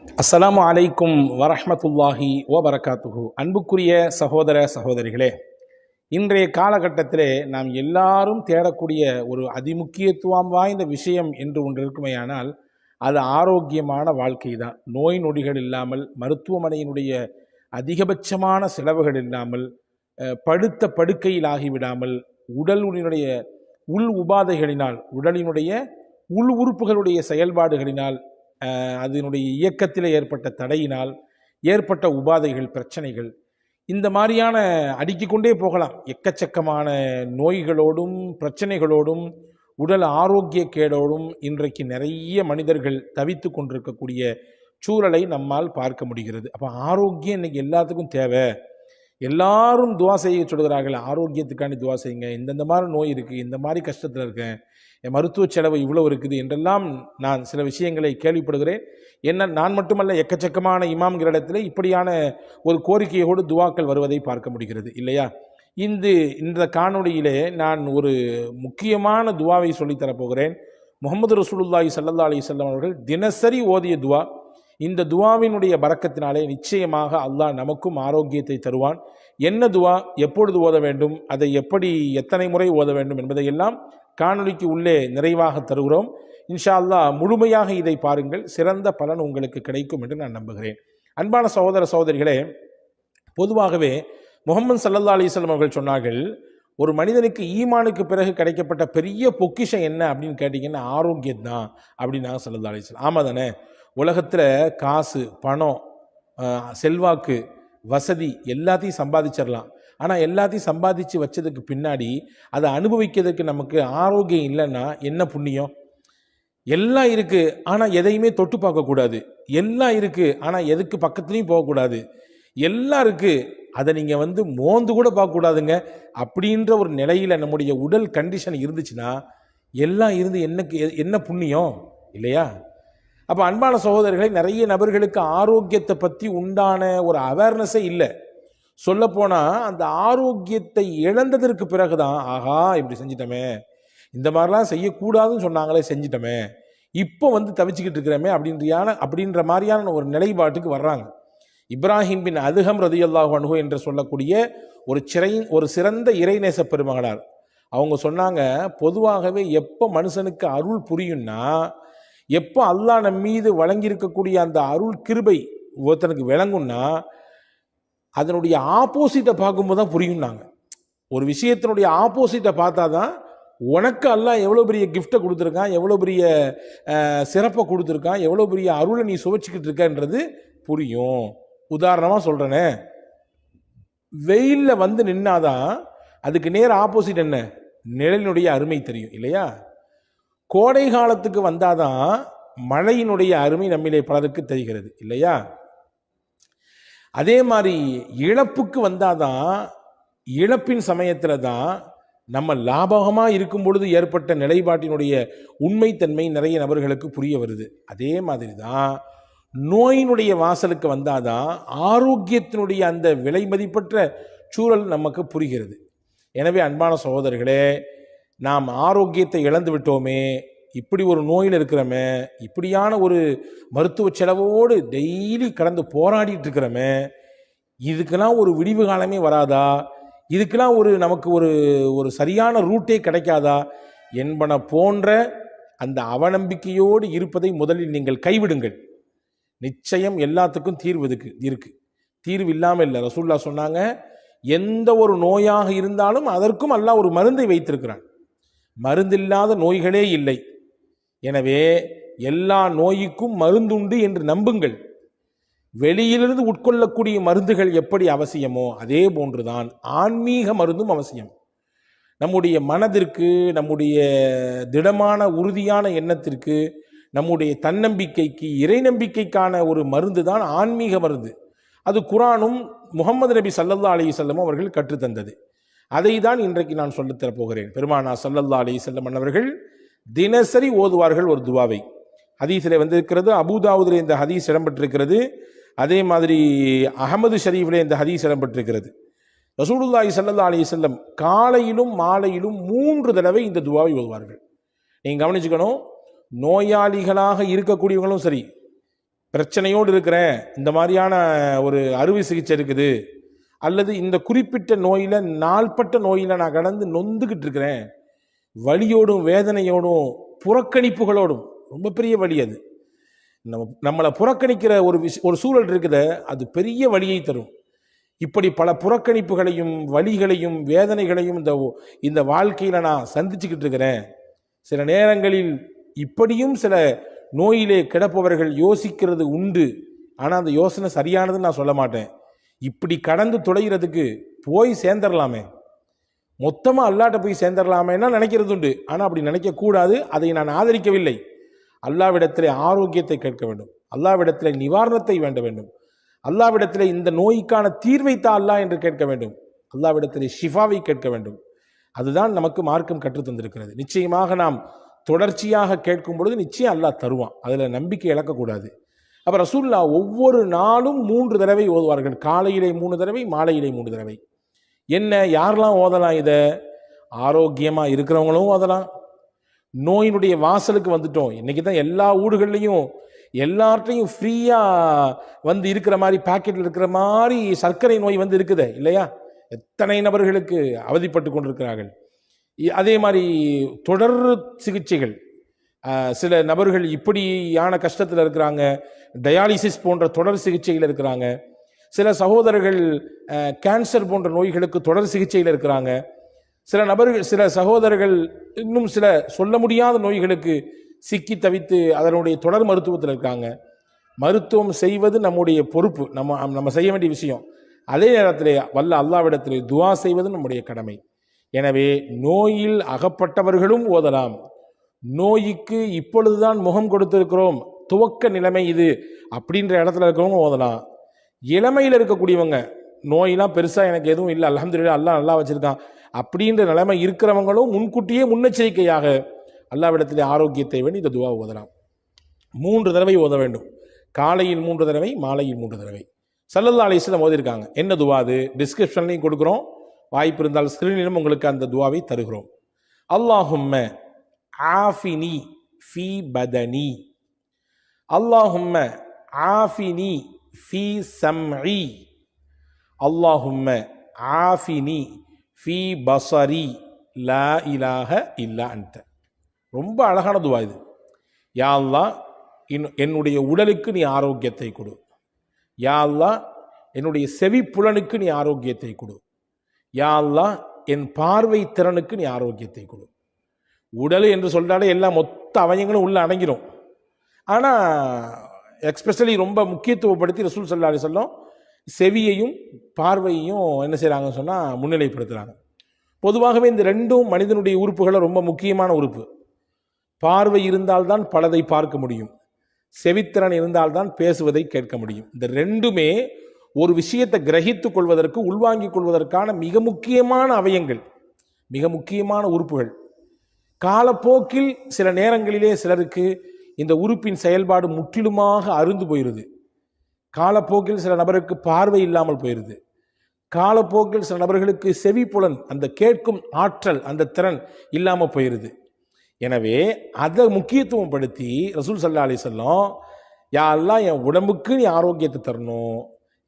அஸ்ஸலாமு அலைக்கும் வரஹ்மத்துல்லாஹி வபரகாத்துஹு. அன்புக்குரிய சகோதர சகோதரிகளே, இன்றைய காலகட்டத்திலே நாம் எல்லாரும் தேடக்கூடிய ஒரு அதிமுக்கியத்துவம் வாய்ந்த விஷயம் என்று ஒன்று இருக்குமேயானால் அது ஆரோக்கியமான வாழ்க்கை தான். நோய் நொடிகள் இல்லாமல், மருத்துவமனையினுடைய அதிகபட்சமான செலவுகள் இல்லாமல், படுத்த படுக்கையில் ஆகிவிடாமல், உடலினுடைய உள் உபாதைகளினால், உடலினுடைய உள் உறுப்புகளுடைய செயல்பாடுகளினால், அதனுடைய இயக்கத்தில் ஏற்பட்ட தடையினால் ஏற்பட்ட உபாதைகள், பிரச்சனைகள், இந்த மாதிரியான அடுக்கிக் கொண்டே போகலாம். எக்கச்சக்கமான நோய்களோடும் பிரச்சனைகளோடும் உடல் ஆரோக்கிய கேடோடும் இன்றைக்கு நிறைய மனிதர்கள் தவித்து கொண்டிருக்கக்கூடிய சூழலை நம்மால் பார்க்க முடிகிறது. அப்போ ஆரோக்கியம் இன்னைக்கு எல்லாத்துக்கும் தேவை. எல்லாரும் துவா செய்ய சொல்கிறார்கள், ஆரோக்கியத்துக்காண்டி துவா செய்யுங்க, இந்தந்த மாதிரி நோய் இருக்குது, இந்த மாதிரி கஷ்டத்தில் இருக்கேன், என் மருத்துவ செலவு இவ்வளோ இருக்குது என்றெல்லாம் நான் சில விஷயங்களை கேள்விப்படுகிறேன். என்ன நான் மட்டுமல்ல, எக்கச்சக்கமான இமாம்களிடத்தில் இப்படியான ஒரு கோரிக்கையோடு துவாக்கள் வருவதை பார்க்க முடிகிறது இல்லையா? இந்த காணொளியிலே நான் ஒரு முக்கியமான துவாவை சொல்லித்தரப்போகிறேன். முகமது ரசூலுல்லாஹி ஸல்லல்லாஹு அலைஹி வஸல்லம் அவர்கள் தினசரி ஓதிய துவா. இந்த துவாவினுடைய பரக்கத்தினாலே நிச்சயமாக அல்லாஹ் நமக்கும் ஆரோக்கியத்தை தருவான். என்ன துவா, எப்பொழுது ஓத வேண்டும், அதை எப்படி எத்தனை முறை ஓத வேண்டும் என்பதையெல்லாம் காணொளிக்கு உள்ளே நிறைவாக தருகிறோம். இன்ஷா அல்லாஹ் முழுமையாக இதை பாருங்கள், சிறந்த பலன் உங்களுக்கு கிடைக்கும் என்று நான் நம்புகிறேன். அன்பான சகோதர சகோதரிகளே, பொதுவாகவே முஹம்மது ஸல்லல்லாஹு அலைஹி வஸல்லம் அவர்கள் சொன்னார்கள், ஒரு மனிதனுக்கு ஈமானுக்கு பிறகு கிடைக்கப்பட்ட பெரிய பொக்கிஷம் என்ன அப்படின்னு கேட்டிங்கன்னா ஆரோக்கியம் தான் அப்படின்னாங்க ஸல்லல்லாஹு அலைஹி வஸல்லம். ஆமாம் தானே? உலகத்தில் காசு, பணம், செல்வாக்கு, வசதி எல்லாத்தையும் சம்பாதிச்சிடலாம். ஆனால் எல்லாத்தையும் சம்பாதிச்சு வச்சதுக்கு பின்னாடி அதை அனுபவிக்கிறதுக்கு நமக்கு ஆரோக்கியம் இல்லைன்னா என்ன புண்ணியம்? எல்லாம் இருக்குது ஆனால் எதையுமே தொட்டு பார்க்கக்கூடாது. எல்லாம் இருக்குது ஆனால் எதுக்கு பக்கத்துலையும் போகக்கூடாது. எல்லாம் இருக்குது, அதை நீங்கள் மோந்து கூட பார்க்கக்கூடாதுங்க. அப்படின்ற ஒரு நிலையில் நம்முடைய உடல் கண்டிஷன் இருந்துச்சுன்னா எல்லாம் இருந்து என்ன புண்ணியம் இல்லையா? அப்போ அன்பான சகோதரர்களை, நிறைய நபர்களுக்கு ஆரோக்கியத்தை பற்றி உண்டான ஒரு அவேர்னஸே இல்லை. சொல்லப்போனால் அந்த ஆரோக்கியத்தை இழந்ததற்கு பிறகுதான், ஆகா இப்படி செஞ்சிட்டோமே, இந்த மாதிரிலாம் செய்யக்கூடாதுன்னு சொன்னாங்களே செஞ்சிட்டோமே, இப்போ தவிச்சுக்கிட்டு இருக்கிறோமே அப்படின்ற மாதிரியான ஒரு நிலைப்பாட்டுக்கு வர்றாங்க. இப்ராஹிம் பின் அதுகம் ரதியல்லாஹு அன்ஹு என்று சொல்லக்கூடிய ஒரு சிறந்த இறைநேச பெருமகனார், அவங்க சொன்னாங்க, பொதுவாகவே எப்போ மனுஷனுக்கு அருள் புரியும்னா, எப்போ அல்லாஹ் நம் மீது வழங்கியிருக்கக்கூடிய அந்த அருள் கிருபை ஒருத்தனுக்கு விளங்கும்னா அதனுடைய ஆப்போசிட்டை பார்க்கும்போது தான் புரியும்னாங்க. ஒரு விஷயத்தினுடைய ஆப்போசிட்டை பார்த்தா தான் உனக்கு அல்லாஹ் எவ்வளோ பெரிய கிஃப்டை கொடுத்துருக்கான், எவ்வளோ பெரிய சிறப்பை கொடுத்துருக்கான், எவ்வளோ பெரிய அருளை நீ சுவைச்சிக்கிட்டு இருக்கன்றது புரியும். உதாரணமாக சொல்கிறேனே, வெயிலில் நின்னாதான் அதுக்கு நேர் ஆப்போசிட் என்ன, நிழலினுடைய அருமை தெரியும் இல்லையா? கோடை காலத்துக்கு வந்தாதான் மழையினுடைய அருமை நம்மிலே பலருக்கு தெரிகிறது இல்லையா? அதே மாதிரி இழப்புக்கு வந்தாதான், இழப்பின் சமயத்தில் தான் நம்ம லாபகமாக இருக்கும் பொழுது ஏற்பட்ட நிலைப்பாட்டினுடைய உண்மைத்தன்மை நிறைய நபர்களுக்கு புரிய வருது. அதே மாதிரி தான் நோயினுடைய வாசலுக்கு வந்தாதான் ஆரோக்கியத்தினுடைய அந்த விலை மதிப்பற்ற சூழல் நமக்கு புரிகிறது. எனவே அன்பான சகோதரர்களே, நாம் ஆரோக்கியத்தை இழந்து விட்டோமே, இப்படி ஒரு நோயில் இருக்கிறோமே, இப்படியான ஒரு மருத்துவ செலவோடு டெய்லி கடந்து போராடிட்டு இருக்கிறோமே, இதுக்கெல்லாம் ஒரு விடிவு காலமே வராதா? இதுக்கெல்லாம் நமக்கு ஒரு சரியான ரூட்டே கிடைக்காதா என்பன போன்ற அந்த அவநம்பிக்கையோடு இருப்பதை முதலில் நீங்கள் கைவிடுங்கள். நிச்சயம் எல்லாத்துக்கும் தீர்வு இருக்கு. தீர்வு இல்லாமல் இல்லை. ரசூலுல்லாஹ் சொன்னாங்க, எந்த ஒரு நோயாக இருந்தாலும் அதற்கும் அல்லாஹ் ஒரு மருந்தை வைத்திருக்கிறான். மருந்தில்லாத நோய்களே இல்லை. எனவே எல்லா நோய்க்கும் மருந்துண்டு என்று நம்புங்கள். வெளியிலிருந்து உட்கொள்ளக்கூடிய மருந்துகள் எப்படி அவசியமோ அதே போன்றுதான் ஆன்மீக மருந்தும் அவசியம். நம்முடைய மனதிற்கு, நம்முடைய திடமான உறுதியான எண்ணத்திற்கு, நம்முடைய தன்னம்பிக்கைக்கு, இறை நம்பிக்கைக்கான ஒரு மருந்து தான் ஆன்மீக மருந்து. அது குர்ஆனும் முஹம்மது நபி ஸல்லல்லாஹு அலைஹி வஸல்லம் அவர்கள் கற்றுத்தந்தது. அதை தான் இன்றைக்கு நான் சொல்லித்தரப் போகிறேன். பெருமானா ஸல்லல்லாஹு அலைஹி வஸல்லம் அவர்கள் தினசரி ஓதுவார்கள் ஒரு துவாவை. ஹதீஸிலே இருக்கிறது, அபூதாவுதிலே இந்த ஹதீஸ் இடம்பெற்றிருக்கிறது. அதே மாதிரி அஹமது ஷரீஃபிலே இந்த ஹதீஸ் இடம்பெற்றிருக்கிறது. ரசூலுல்லாஹி ஸல்லல்லாஹு அலைஹி வஸல்லம் காலையிலும் மாலையிலும் 3 தடவை இந்த துவாவை ஓதுவார்கள். நீங்கள் கவனிச்சுக்கணும், நோயாளிகளாக இருக்கக்கூடியவங்களும் சரி, பிரச்சனையோடு இருக்கிறேன், இந்த மாதிரியான ஒரு அறுவை சிகிச்சை இருக்குது, அல்லது இந்த குறிப்பிட்ட நோயில் நாள்பட்ட நோயில் நான் கடந்து நொந்துக்கிட்டு இருக்கிறேன், வலியோடும் வேதனையோடும் புறக்கணிப்புகளோடும், ரொம்ப பெரிய வலி அது, நம்மளை புறக்கணிக்கிற ஒரு சூழல் இருக்குது, அது பெரிய வலியை தரும். இப்படி பல புறக்கணிப்புகளையும் வலிகளையும் வேதனைகளையும் இந்த வாழ்க்கையில் நான் சந்திச்சுக்கிட்டு இருக்கிறேன். சில நேரங்களில் இப்படியும் சில நோயிலே கிடப்பவர்கள் யோசிக்கிறது உண்டு. ஆனால் அந்த யோசனை சரியானதுன்னு நான் சொல்ல மாட்டேன். இப்படி கடந்து தொலைகிறதுக்கு போய் சேர்ந்துடலாமே, மொத்தமாக அல்லாட்ட போய் சேர்ந்துடலாமேன்னா நினைக்கிறது உண்டு. ஆனால் அப்படி நினைக்கக்கூடாது. அதை நான் ஆதரிக்கவில்லை. அல்லாவிடத்திலே ஆரோக்கியத்தை கேட்க வேண்டும், அல்லாவிடத்திலே நிவாரணத்தை வேண்ட வேண்டும், அல்லாவிடத்திலே இந்த நோய்க்கான தீர்வை தா அல்லாஹ் என்று கேட்க வேண்டும், அல்லாவிடத்திலே ஷிஃபாவை கேட்க வேண்டும். அதுதான் நமக்கு மார்க்கம் கற்றுத் தந்திருக்கிறது. நிச்சயமாக நாம் தொடர்ச்சியாக கேட்கும் பொழுது நிச்சயம் அல்லாஹ் தருவான். அதில் நம்பிக்கை இழக்கக்கூடாது. அப்போ ரசூலுல்லாஹ் ஒவ்வொரு நாளும் 3 தடவை ஓதுவார்கள். காலையிலே 3 தடவை, மாலையிலே 3 தடவை. என்ன, யாரெல்லாம் ஓதலாம்? இதை ஆரோக்கியமாக இருக்கிறவங்களும் ஓதலாம். நோயினுடைய வாசலுக்கு வந்துட்டோம், இன்னைக்கு தான் எல்லா ஊடுகள்லையும் எல்லார்ட்டையும் ஃப்ரீயாக வந்து இருக்கிற மாதிரி, பாக்கெட்டில் இருக்கிற மாதிரி சர்க்கரை நோய் வந்து இருக்குது இல்லையா? எத்தனை நபர்களுக்கு அவதிப்பட்டு கொண்டிருக்கிறார்கள். அதே மாதிரி தொடர் சிகிச்சைகள், சில நபர்கள் இப்படியான கஷ்டத்தில் இருக்கிறாங்க, டயாலிசிஸ் போன்ற தொடர் சிகிச்சையில் இருக்கிறாங்க. சில சகோதரர்கள் கேன்சர் போன்ற நோய்களுக்கு தொடர் சிகிச்சையில் இருக்கிறாங்க. சில சகோதரர்கள் இன்னும் சில சொல்ல முடியாத நோய்களுக்கு சிக்கி தவித்து அதனுடைய தொடர் மருத்துவத்தில் இருக்காங்க. மருத்துவம் செய்வது நம்முடைய பொறுப்பு, நம்ம செய்ய வேண்டிய விஷயம். அதே நேரத்தில் வல்ல அல்லாவிடத்திலே துஆ செய்வது நம்முடைய கடமை. எனவே நோயில் அகப்பட்டவர்களும் ஓதலாம். நோய்க்கு இப்பொழுதுதான் முகம் கொடுத்திருக்கிறோம், துவக்க நிலைமை இது அப்படின்ற இடத்துல இருக்கிறவங்க ஓதலாம். இளமையில் இருக்கக்கூடியவங்க, நோயெல்லாம் பெருசாக எனக்கு எதுவும் இல்லை, அல்ஹம்துலில்லாஹ் அல்லாஹ் நல்லா வச்சிருக்கான் அப்படின்ற நிலைமை இருக்கிறவங்களும் முன்கூட்டியே முன்னெச்சரிக்கையாக அல்லாவிடத்திலே ஆரோக்கியத்தை வேண்டி இந்த துஆ ஓதலாம். 3 தடவை ஓத வேண்டும். காலையில் 3 தடவை, மாலையில் 3 தடவை. ஸல்லல்லாஹு அலைஹி வஸல்லம் ஓதிருக்காங்க. என்ன துஆ அது? டிஸ்கிரிப்ஷன்லையும் கொடுக்குறோம், வாய்ப்பு இருந்தால் ஸ்கிரீனிலும் உங்களுக்கு அந்த துஆவை தருகிறோம். அல்லாஹும்ம ஆஃபினி ஃபீ பதனி, அல்லாஹும்ம ஆஃபினி ஃபீ சம்இ, அல்லாஹும்ம ஆஃபினி ஃபீ பஸரி, லா இலாஹ இல்லா அன்த. ரொம்ப அழகான துவா இது. யா அல்லாஹ், என்னுடைய உடலுக்கு நீ ஆரோக்கியத்தை கொடு. யா அல்லாஹ், என்னுடைய செவிப்புலனுக்கு நீ ஆரோக்கியத்தை கொடு. யா அல்லாஹ், என் பார்வை திறனுக்கு நீ ஆரோக்கியத்தை கொடு. உடல் என்று சொல்றாலே எல்லா மொத்த அவயங்களும் உள்ள அடங்கிடும். ஆனால் எக்ஸ்பெஷலி ரொம்ப முக்கியத்துவப்படுத்தி ரசூல் ஸல்லல்லாஹு அலைஹி வஸல்லம் செவியையும் பார்வையையும் என்ன செய்கிறாங்கன்னு சொன்னால் முன்னிலைப்படுத்துகிறாங்க. பொதுவாகவே இந்த ரெண்டும் மனிதனுடைய உறுப்புகளை ரொம்ப முக்கியமான உறுப்பு. பார்வை இருந்தால்தான் பலதை பார்க்க முடியும், செவித்திறன் இருந்தால்தான் பேசுவதை கேட்க முடியும். இந்த ரெண்டுமே ஒரு விஷயத்தை கிரகித்துக் கொள்வதற்கு, உள்வாங்கிக் கொள்வதற்கான மிக முக்கியமான அவயங்கள், மிக முக்கியமான உறுப்புகள். காலப்போக்கில் சில நேரங்களிலே சிலருக்கு இந்த உறுப்பின் செயல்பாடு முற்றிலுமாக அருந்து போயிடுது. காலப்போக்கில் சில நபருக்கு பார்வை இல்லாமல் போயிடுது. காலப்போக்கில் சில நபர்களுக்கு செவிப்புலன், அந்த கேட்கும் ஆற்றல், அந்த திறன் இல்லாமல் போயிடுது. எனவே அதை முக்கியத்துவம் படுத்தி ரசூல் ஸல்லல்லாஹு அலைஹி வஸல்லம், யா அல்லாஹ், என் உடம்புக்கு நீ ஆரோக்கியத்தை தரணும்,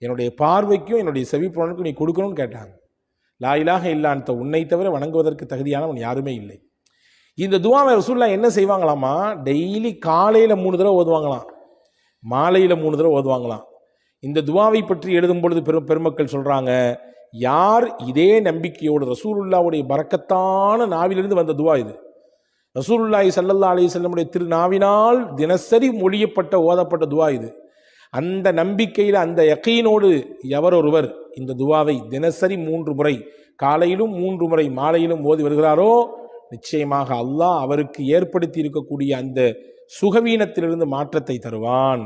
என்னுடைய பார்வைக்கும் என்னுடைய செவிப்புலனுக்கும் நீ கொடுக்கணும்னு கேட்டாங்க. லா இலாஹ இல்லா அன்த, உன்னை தவிர வணங்குவதற்கு தகுதியானவன் யாருமே இல்லை. இந்த துஆவை ரசூலுல்லாஹ் என்ன செய்வாங்களாமா, டெய்லி காலையில் 3 தடவை ஓதுவாங்களாம், மாலையில் 3 தடவை ஓதுவாங்களாம். இந்த துஆவை பற்றி எழுதும் பொழுது பெருமக்கள் சொல்றாங்க, யார் இதே நம்பிக்கையோடு, ரசூலுல்லாஹ்வுடைய பரக்கத்தான நாவிலிருந்து வந்த துஆ இது, ரசூலுல்லாஹி ஸல்லல்லாஹு அலைஹி வஸல்லமுடைய திருநாவினால் தினசரி மொழியப்பட்ட ஓதப்பட்ட துஆ இது. அந்த நம்பிக்கையில், அந்த யகீனோடு எவர் ஒருவர் இந்த துஆவை தினசரி 3 முறை, காலையிலும் 3 முறை, மாலையிலும் ஓதி வருகிறாரோ, நிச்சயமாக அல்லாஹ் அவருக்கு ஏற்படுத்தி இருக்கக்கூடிய அந்த சுகவீனத்திலிருந்து மாற்றத்தை தருவான்.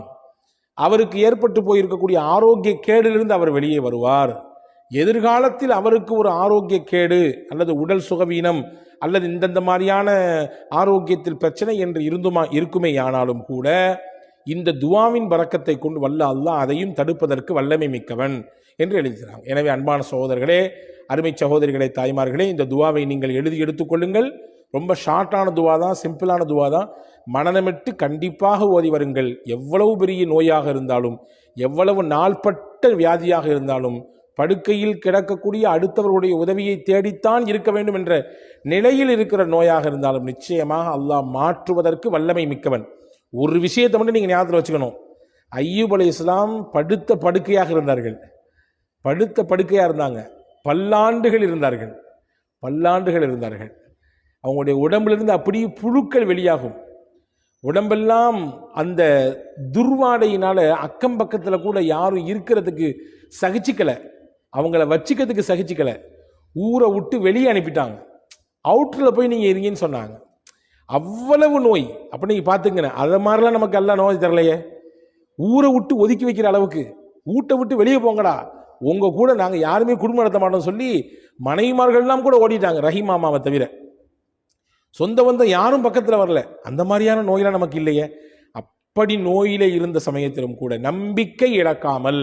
அவருக்கு ஏற்பட்டு போயிருக்கக்கூடிய ஆரோக்கிய கேடிலிருந்து அவர் வெளியே வருவார். எதிர்காலத்தில் அவருக்கு ஒரு ஆரோக்கிய கேடு அல்லது உடல் சுகவீனம் அல்லது இந்தந்த மாதிரியான ஆரோக்கியத்தில் பிரச்சனை என்று இருக்குமே ஆனாலும் கூட இந்த துஆவின் பரக்கத்தை கொண்டு வல்ல அல்லாஹ் அதையும் தடுப்பதற்கு வல்லமை மிக்கவன் என்று எழுதுகிறாங்க. எனவே அன்பான சகோதரர்களே, அருமை சகோதரிகளே, தாய்மார்களே, இந்த துஆவை நீங்கள் எழுதி எடுத்துக்கொள்ளுங்கள். ரொம்ப ஷார்ட்டான துவா தான், சிம்பிளான துவா தான். மனநமிட்டு கண்டிப்பாக ஓதி வருங்கள். எவ்வளவு பெரிய நோயாக இருந்தாலும், எவ்வளவு நாள்பட்ட வியாதியாக இருந்தாலும், படுக்கையில் கிடக்கக்கூடிய அடுத்தவர்களுடைய உதவியை தேடித்தான் இருக்க வேண்டும் என்ற நிலையில் இருக்கிற நோயாக இருந்தாலும் நிச்சயமாக அல்லாஹ் மாற்றுவதற்கு வல்லமை மிக்கவன். ஒரு விஷயத்தை மட்டும் நீங்கள் ஞாபகத்தில் வச்சுக்கணும். ஐயூப் அலைஹிஸ்ஸலாம் படுத்த படுக்கையாக இருந்தார்கள். படுத்த படுக்கையாக இருந்தாங்க. பல்லாண்டுகள் இருந்தார்கள். அவங்களுடைய உடம்பிலிருந்து அப்படியே புழுக்கள் வெளியாகும். உடம்பெல்லாம் அந்த துர்வாடையினால அக்கம் பக்கத்தில் கூட யாரும் இருக்கிறதுக்கு சகிச்சிக்கலை, அவங்கள வச்சுக்கிறதுக்கு சகிச்சிக்கலை. ஊரை விட்டு வெளியே அனுப்பிட்டாங்க. அவுட்டரில் போய் நீங்கள் இருங்கன்னு சொன்னாங்க. அவ்வளவு நோய். அப்போ நீங்கள் பார்த்துங்கண்ணே, அதை மாதிரிலாம் நமக்கு எல்லாம் நோய் தரலையே. ஊரை விட்டு ஒதுக்கி வைக்கிற அளவுக்கு, வீட்டை விட்டு வெளியே போங்கடா, உங்கள் கூட நாங்கள் யாருமே குடும்பம் நடத்த மாட்டோம் சொல்லி மனைவிமார்கள்லாம் கூட ஓடிட்டாங்க, ரஹீமாமாவை தவிர. சொந்த பந்தம் யாரும் பக்கத்தில் வரல. அந்த மாதிரியான நோயெல்லாம் நமக்கு இல்லையே. அப்படி நோயில இருந்த சமயத்திலும் கூட நம்பிக்கை இழக்காமல்,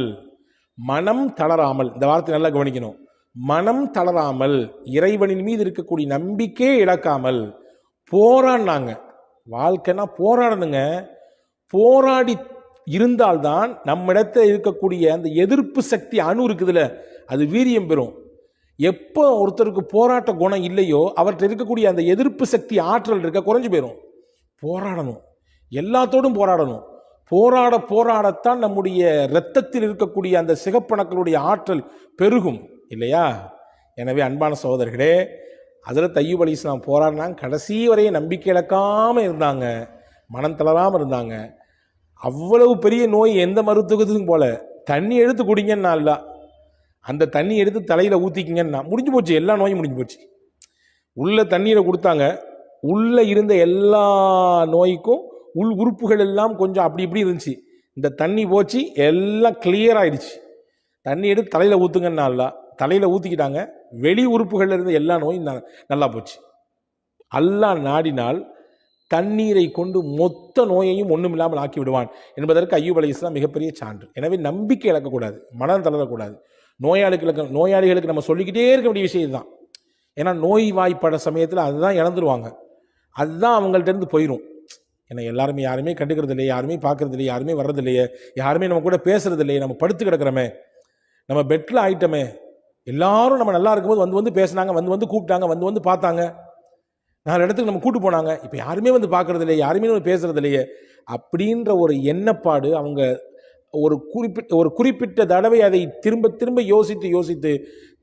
மனம் தளராமல், இந்த வார்த்தை நல்லா கவனிக்கணும், மனம் தளராமல், இறைவனின் மீது இருக்கக்கூடிய நம்பிக்கையை இழக்காமல் போராடினாங்க. வாழ்க்கைனா போராடணுங்க. போராடி இருந்தால்தான் நம்மிடத்தில் இருக்கக்கூடிய அந்த எதிர்ப்பு சக்தி அணு இருக்குதுல்ல, அது வீரியம் பெறும். எப்போ ஒருத்தருக்கு போராட்ட குணம் இல்லையோ அவர்கிட்ட இருக்கக்கூடிய அந்த எதிர்ப்பு சக்தி ஆற்றல் இருக்க குறைஞ்சு போயிடும். போராடணும், எல்லாத்தோடும் போராடணும். போராடத்தான் நம்முடைய இரத்தத்தில் இருக்கக்கூடிய அந்த சிகப்பணுக்களுடைய ஆற்றல் பெருகும் இல்லையா? எனவே அன்பான சகோதரர்களே, ஹஜ்ரத் அய்யூப் அலைஹிஸ்ஸலாம் போராடினாங்க. கடைசி வரைய நம்பிக்கை இழக்காமல் இருந்தாங்க, மனம் தளராமல் இருந்தாங்க. அவ்வளவு பெரிய நோய் எந்த மருத்துவத்துக்கும் போல. தண்ணி எடுத்து குடிங்கன்னா இல்ல, அந்த தண்ணி எடுத்து தலையில் ஊற்றிக்கிங்கன்னா முடிஞ்சு போச்சு, எல்லா நோயும் முடிஞ்சு போச்சு. உள்ள தண்ணீரை கொடுத்தாங்க, உள்ள இருந்த எல்லா நோய்க்கும் உள் உறுப்புகள் எல்லாம் கொஞ்சம் அப்படி இப்படி இருந்துச்சு. இந்த தண்ணி போச்சு, எல்லாம் கிளியர் ஆயிடுச்சு. தண்ணி எடுத்து தலையில் ஊற்றுங்கன்னா இல்ல, தலையில் ஊற்றிக்கிட்டாங்க. வெளி உறுப்புகளில் இருந்த எல்லா நோயும் நல்லா போச்சு. அல்லாஹ் நாடினால் தண்ணீரை கொண்டு மொத்த நோயையும் ஒன்றும் இல்லாமல் ஆக்கி விடுவான் என்பதற்கு அய்யூப் அலைஹிஸ்ஸலாம் மிகப்பெரிய சான்று. எனவே நம்பிக்கை இழக்கக்கூடாது, மனம் தளரக்கூடாது. நோயாளிகளுக்கு நம்ம சொல்லிக்கிட்டே இருக்க வேண்டிய விஷயம் தான். ஏன்னா நோய் வாய்ப்பட சமயத்தில் அதுதான் இழந்துருவாங்க, அதுதான் அவங்கள்ட்ட போயிடும். ஏன்னா யாருமே கண்டுக்கிறது இல்லையே, யாருமே பார்க்கறது இல்லையே, யாருமே வர்றது இல்லையே, யாருமே நம்ம கூட பேசுறது இல்லையே, நம்ம படுத்து கிடக்கிறோமே, நம்ம பெட்டில் ஆயிட்டோமே. எல்லாரும் நம்ம நல்லா இருக்கும்போது வந்து பேசினாங்க, வந்து கூப்பிட்டாங்க, வந்து பார்த்தாங்க, 4 இடத்துக்கு நம்ம கூட்டு போனாங்க. இப்போ யாருமே வந்து பார்க்கறது இல்லையே, யாருமே நம்ம பேசுறது இல்லையே அப்படின்ற ஒரு எண்ணப்பாடு அவங்க ஒரு குறிப்பிட்ட தடவை அதை திரும்ப யோசித்து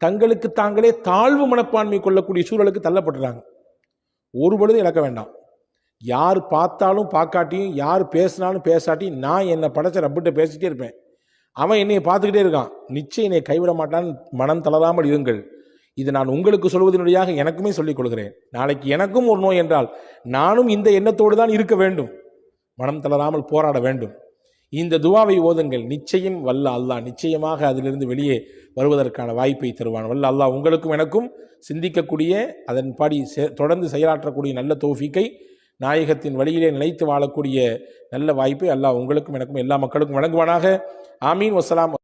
தங்களுக்கு தாங்களே தாழ்வு மனப்பான்மை கொள்ளக்கூடிய சூழலுக்கு தள்ளப்படுறாங்க. ஒரு பொழுது இழக்க வேண்டாம். யார் பார்த்தாலும் பார்க்காட்டியும், யார் பேசினாலும் பேசாட்டியும், நான் என்னை படைச்ச ரப்பிட்ட பேசிட்டே இருப்பேன். அவன் என்னையை பார்த்துக்கிட்டே இருக்கான், நிச்சயம் என்னை கைவிட மாட்டான். மனம் தளராமல் இருங்கள். இது நான் உங்களுக்கு சொல்வதனுடையாக எனக்குமே சொல்லிக் கொள்கிறேன். நாளைக்கு எனக்கும் ஒரு நோய் என்றால் நானும் இந்த எண்ணத்தோடு தான் இருக்க வேண்டும். மனம் தளராமல் போராட வேண்டும். இந்த துவாவை ஓதுங்கள். நிச்சயம் வல்ல அல்லாஹ் நிச்சயமாக அதிலிருந்து வெளியே வருவதற்கான வாய்ப்பை தருவான். வல்ல அல்லாஹ் உங்களுக்கும் எனக்கும் சிந்திக்கக்கூடிய, அதன்படி தொடர்ந்து செயலாற்றக்கூடிய நல்ல தௌஃபீக்கை, நாயகத்தின் வழியிலே நிலைத்து வாழக்கூடிய நல்ல வாய்ப்பை அல்லாஹ் உங்களுக்கும் எனக்கும் எல்லா மக்களுக்கும் வழங்குவானாக. ஆமீன். வஸ்ஸலாம்.